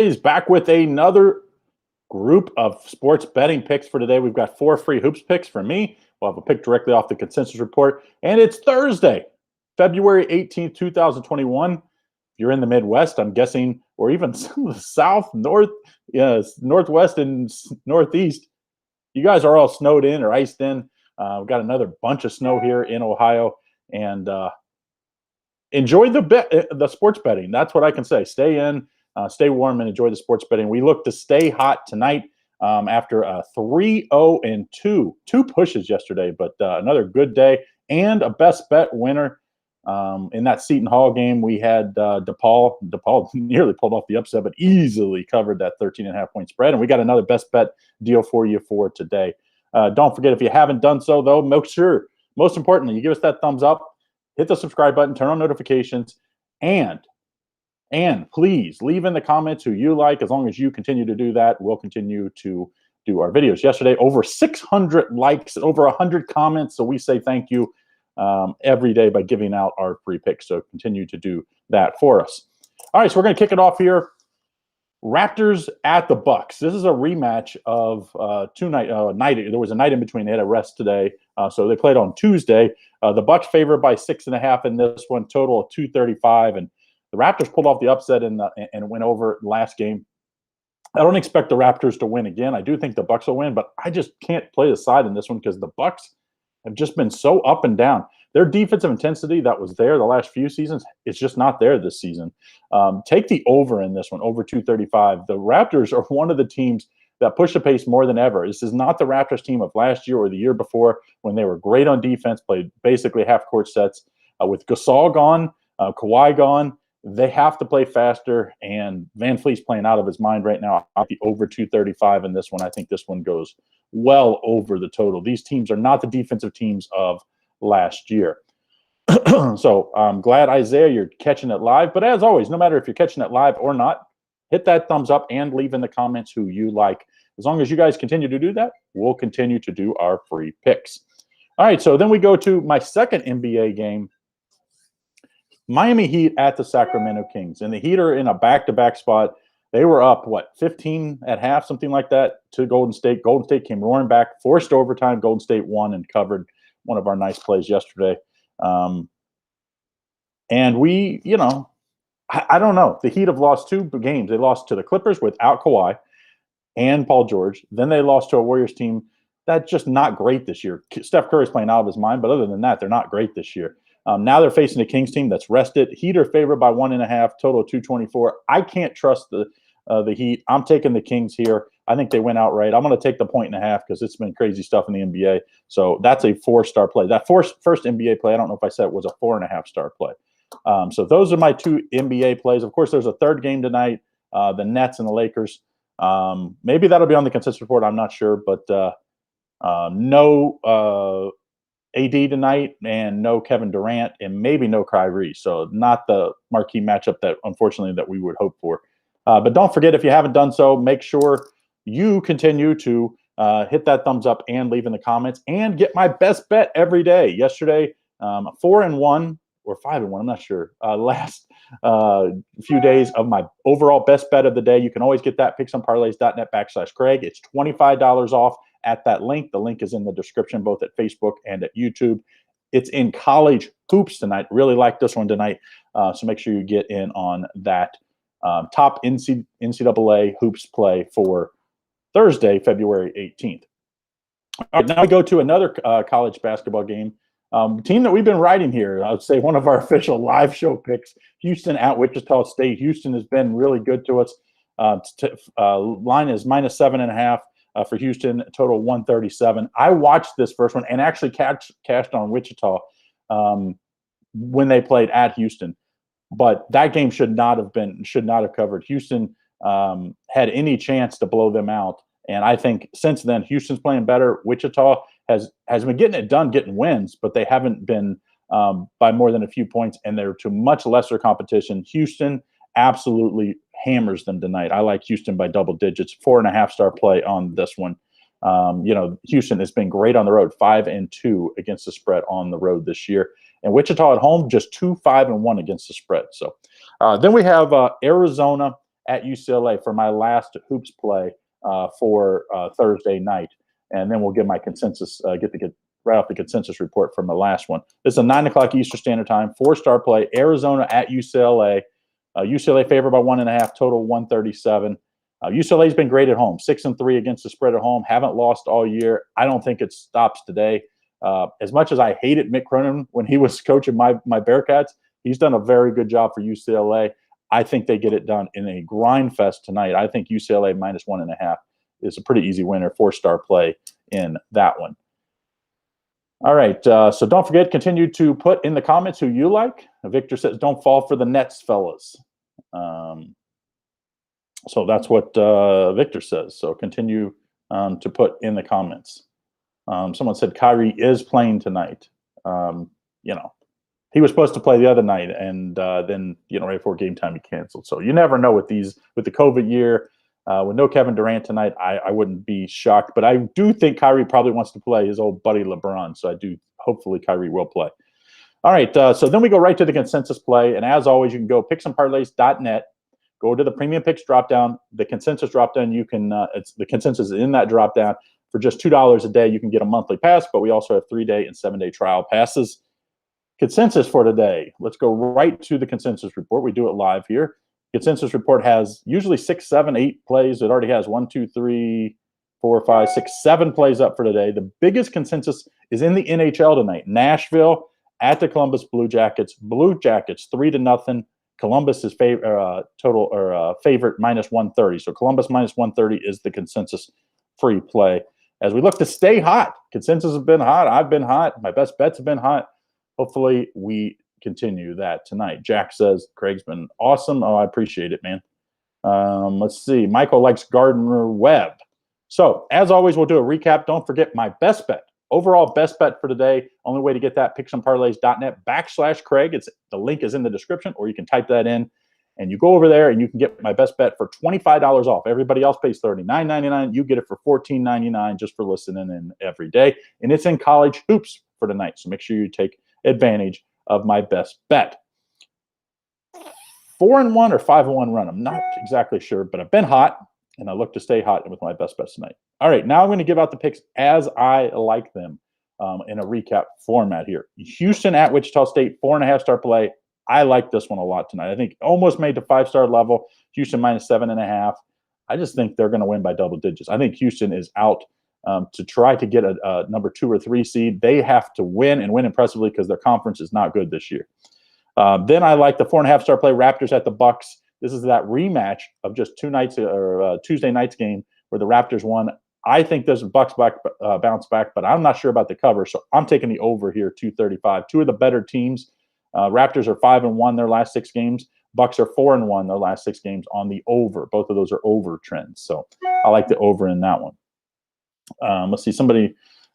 He's back with another group of sports betting picks for today. We've got 4 free hoops picks for me. We'll have a pick directly off the consensus report. And it's Thursday, February 18th, 2021. If you're in the Midwest, I'm guessing, or even some of the South, North, Northwest, and Northeast, you guys are all snowed in or iced in. We've got another bunch of snow here in Ohio. And enjoy the sports betting. That's what I can say. Stay in. Stay warm and enjoy the sports betting. We look to stay hot tonight after a 3-0-2. 2 pushes yesterday, but another good day and a best bet winner. In that Seton Hall game, we had DePaul. DePaul nearly pulled off the upset, but easily covered that 13.5-point spread. And we got another best bet deal for you for today. Don't forget, if you haven't done so, though, make sure, most importantly, you give us that thumbs up, hit the subscribe button, turn on notifications, and please leave in the comments who you like. As long as you continue to do that, we'll continue to do our videos. Yesterday, over 600 likes, over 100 comments. So we say thank you every day by giving out our free picks. So continue to do that for us. All right, so we're going to kick it off here. Raptors at the Bucks. This is a rematch of there was a night in between. They had a rest today, so they played on Tuesday. The Bucks favored by 6.5 in this one, total of 235, and the Raptors pulled off the upset and went over last game. I don't expect the Raptors to win again. I do think the Bucks will win, but I just can't play the side in this one because the Bucks have just been so up and down. Their defensive intensity that was there the last few seasons, it's just not there this season. Take the over in this one, over 235. The Raptors are one of the teams that push the pace more than ever. This is not the Raptors team of last year or the year before when they were great on defense, played basically half-court sets. With Gasol gone, Kawhi gone, they have to play faster, and Van Fleet's playing out of his mind right now. I'll be over 235 in this one. I think this one goes well over the total. These teams are not the defensive teams of last year. So I'm glad, Isaiah, you're catching it live. But as always, no matter if you're catching it live or not, hit that thumbs up and leave in the comments who you like. As long as you guys continue to do that, we'll continue to do our free picks. All right, so then we go to my second NBA game. Miami Heat at the Sacramento Kings. And the Heat are in a back-to-back spot. They were up, 15 at half, something like that, to Golden State. Golden State came roaring back, forced overtime. Golden State won and covered one of our nice plays yesterday. And we, I don't know. The Heat have lost 2 games. They lost to the Clippers without Kawhi and Paul George. Then they lost to a Warriors team that's just not great this year. Steph Curry's playing out of his mind, but other than that, they're not great this year. Now they're facing a Kings team that's rested. Heat are favored by 1.5, total 224. I can't trust the Heat. I'm taking the Kings here. I think they went outright. I'm going to take the 1.5 because it's been crazy stuff in the NBA. So that's a 4-star play. That first NBA play, I don't know if I said it was a 4.5-star play. So those are my 2 NBA plays. Of course, there's a third game tonight, the Nets and the Lakers. Maybe that'll be on the consensus report. I'm not sure, but no AD tonight and no Kevin Durant and maybe no Kyrie. So not the marquee matchup that, unfortunately, that we would hope for. But don't forget, if you haven't done so, make sure you continue to hit that thumbs up and leave in the comments and get my best bet every day. Yesterday, 4-1 or 5-1, I'm not sure. Last few days of my overall best bet of the day. You can always get that picksonparlays.net/Craig. It's $25 off at that link. The link is in the description, both at Facebook and at YouTube. It's in college hoops tonight. Really like this one tonight. So make sure you get in on that top NCAA hoops play for Thursday, February 18th. All right, now we go to another college basketball game. Team that we've been riding here, I would say one of our official live show picks, Houston at Wichita State. Houston has been really good to us. Line is -7.5 for Houston, total 137. I watched this first one and actually cashed on Wichita when they played at Houston. But that game should not have covered. Houston had any chance to blow them out. And I think since then, Houston's playing better. Wichita has been getting it done, getting wins, but they haven't been by more than a few points, and they're to much lesser competition. Houston absolutely hammers them tonight. I like Houston by double digits, 4.5-star play on this one. Houston has been great on the road, 5-2 against the spread on the road this year. And Wichita at home, just 2-5-1 against the spread. So then we have Arizona at UCLA for my last hoops play for Thursday night. And then we'll give my consensus, get right off the consensus report from the last one. This is a 9 o'clock Eastern Standard Time, 4-star play, Arizona at UCLA. UCLA favored by 1.5, total 137. UCLA's been great at home, 6-3 against the spread at home, haven't lost all year. I don't think it stops today. As much as I hated Mick Cronin when he was coaching my Bearcats, he's done a very good job for UCLA. I think they get it done in a grind fest tonight. I think UCLA minus 1.5 is a pretty easy winner, 4-star play in that one. All right, so don't forget, continue to put in the comments who you like. Victor says, don't fall for the Nets, fellas. So that's what Victor says. So continue to put in the comments. Someone said Kyrie is playing tonight. He was supposed to play the other night, and then, right before game time, he canceled. So you never know with the COVID year. With no Kevin Durant tonight, I wouldn't be shocked. But I do think Kyrie probably wants to play his old buddy LeBron. So hopefully Kyrie will play. All right, so then we go right to the consensus play. And as always, you can go picksandparlays.net. Go to the premium picks dropdown, the consensus dropdown. You can the consensus is in that dropdown for just $2 a day. You can get a monthly pass, but we also have 3-day and 7-day trial passes. Consensus for today. Let's go right to the consensus report. We do it live here. Consensus report has usually 6, 7, 8 plays. It already has 1, 2, 3, 4, 5, 6, 7 plays up for today. The biggest consensus is in the NHL tonight. Nashville at the Columbus Blue Jackets. Blue Jackets 3-0. Columbus is favorite minus 130. So Columbus minus 130 is the consensus free play. As we look to stay hot, consensus has been hot. I've been hot. My best bets have been hot. Hopefully we continue that tonight. Jack says Craig's been awesome. Oh, I appreciate it, man. Let's see. Michael likes Gardner Webb. So as always, we'll do a recap. Don't forget my best bet. Overall best bet for today. Only way to get that, picksandparlays.net/Craig. The link is in the description, or you can type that in and you go over there and you can get my best bet for $25 off. Everybody else pays $39.99. You get it for $14.99 just for listening in every day. And it's in college hoops for tonight. So make sure you take advantage of my best bet. 4-1 or 5-1 run. I'm not exactly sure, but I've been hot. And I look to stay hot with my best bets tonight. All right, now I'm going to give out the picks as I like them in a recap format here. Houston at Wichita State, 4.5-star play. I like this one a lot tonight. I think almost made to 5-star level. Houston minus 7.5. I just think they're going to win by double digits. I think Houston is out to try to get a number 2 or 3 seed. They have to win and win impressively because their conference is not good this year. Then I like the 4.5-star play, Raptors at the Bucks. This is that rematch of just 2 nights or Tuesday night's game where the Raptors won. I think there's a Bucks bounce back, but I'm not sure about the cover. So I'm taking the over here, 235. 2 of the better teams. Raptors are 5-1 their last 6 games. Bucks are 4-1 their last 6 games on the over. Both of those are over trends. So I like the over in that one. Let's see.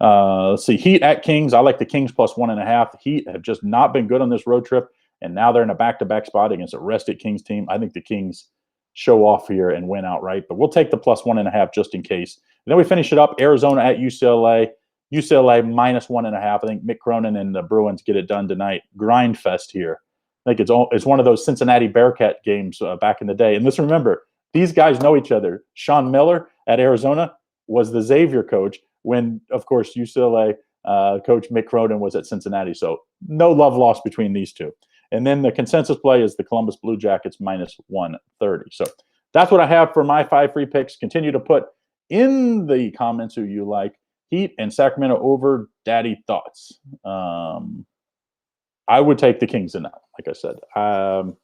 Let's see. Heat at Kings. I like the Kings plus 1.5. The Heat have just not been good on this road trip. And now they're in a back-to-back spot against a rested Kings team. I think the Kings show off here and win outright. But we'll take the plus 1.5 just in case. And then we finish it up. Arizona at UCLA. UCLA minus 1.5. I think Mick Cronin and the Bruins get it done tonight. Grind fest here. I think it's one of those Cincinnati Bearcat games back in the day. And let's remember, these guys know each other. Sean Miller at Arizona was the Xavier coach when, of course, UCLA coach Mick Cronin was at Cincinnati. So no love lost between these two. And then the consensus play is the Columbus Blue Jackets minus 130. So that's what I have for my 5 free picks. Continue to put in the comments who you like. Heat and Sacramento over. Daddy thoughts. I would take the Kings in that, like I said. I'm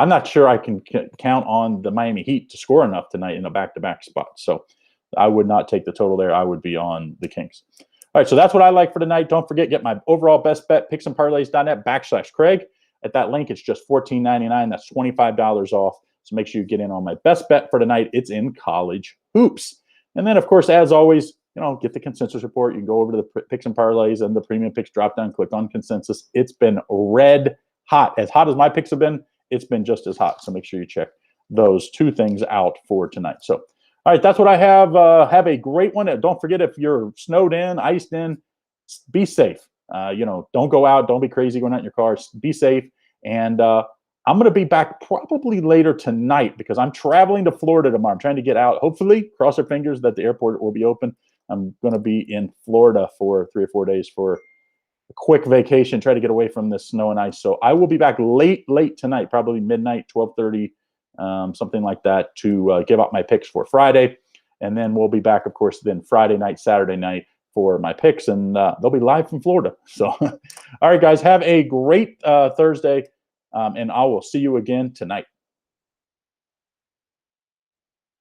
not sure I can count on the Miami Heat to score enough tonight in a back-to-back spot. So I would not take the total there. I would be on the Kings. All right, so that's what I like for tonight. Don't forget, get my overall best bet, picksandparlays.net/Craig. At that link, it's just $14.99. That's $25 off. So make sure you get in on my best bet for tonight. It's in college hoops. And then, of course, as always, get the consensus report. You can go over to the picks and parlays and the premium picks drop down, click on consensus. It's been red hot. As hot as my picks have been, it's been just as hot. So make sure you check those 2 things out for tonight. So, all right, that's what I have. Have a great one. Don't forget, if you're snowed in, iced in, be safe. Don't go out. Don't be crazy going out in your car. Be safe. And I'm going to be back probably later tonight because I'm traveling to Florida tomorrow. I'm trying to get out. Hopefully, cross our fingers that the airport will be open. I'm going to be in Florida for 3 or 4 days for a quick vacation, try to get away from the snow and ice. So I will be back late tonight, probably midnight, 12:30, something like that, to give out my picks for Friday. And then we'll be back, of course, then Friday night, Saturday night for my picks, and they'll be live from Florida. So, all right, guys, have a great Thursday, and I will see you again tonight.